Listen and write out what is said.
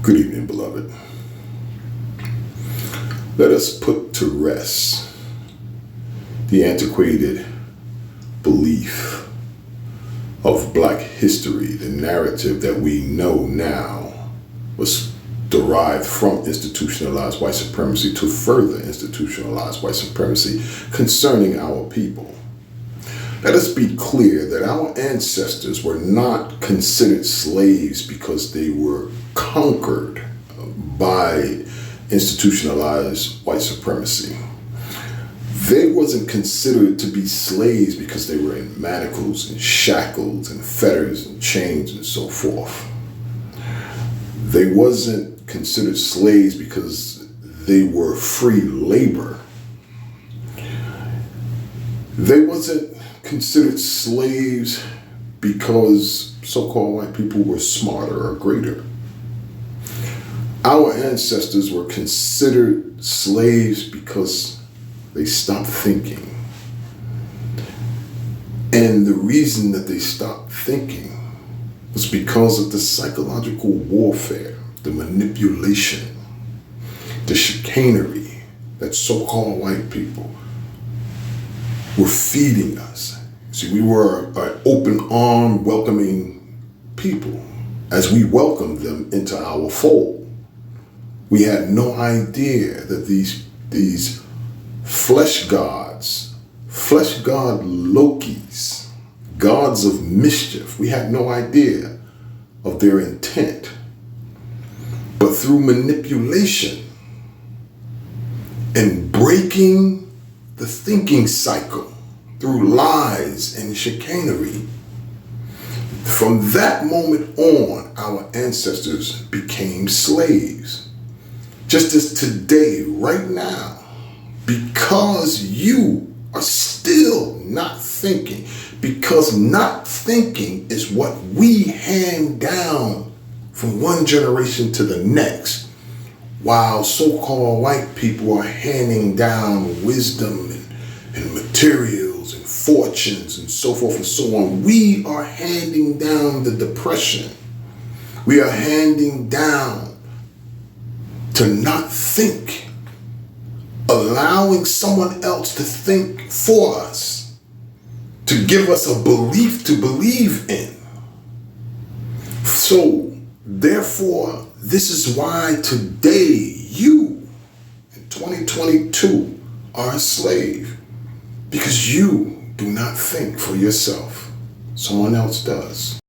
Good evening, beloved. Let us put to rest the antiquated belief of Black history, the narrative that we know now was derived from institutionalized white supremacy to further institutionalized white supremacy concerning our people. Let us be clear that our ancestors were not considered slaves because they were conquered by institutionalized white supremacy. They wasn't considered to be slaves because they were in manacles and shackles and fetters and chains and so forth. They wasn't considered slaves because they were free labor. They wasn't considered slaves because so-called white people were smarter or greater. Our ancestors were considered slaves because they stopped thinking. And the reason that they stopped thinking was because of the psychological warfare, the manipulation, the chicanery that so-called white people were feeding us. See, we were an open arm welcoming people as we welcomed them into our fold. We had no idea that these flesh gods, flesh god Lokis, gods of mischief, we had no idea of their intent. But through manipulation and breaking the thinking cycle, through lies and chicanery, from that moment on, our ancestors became slaves. Just as today, right now, because you are still not thinking, because not thinking is what we hand down from one generation to the next, while so-called white people are handing down wisdom and materials and fortunes and so forth and so on. We are handing down the depression. We are handing down to not think, allowing someone else to think for us, to give us a belief to believe in. So, therefore, this is why today you, in 2022, are a slave. Because you do not think for yourself. Someone else does.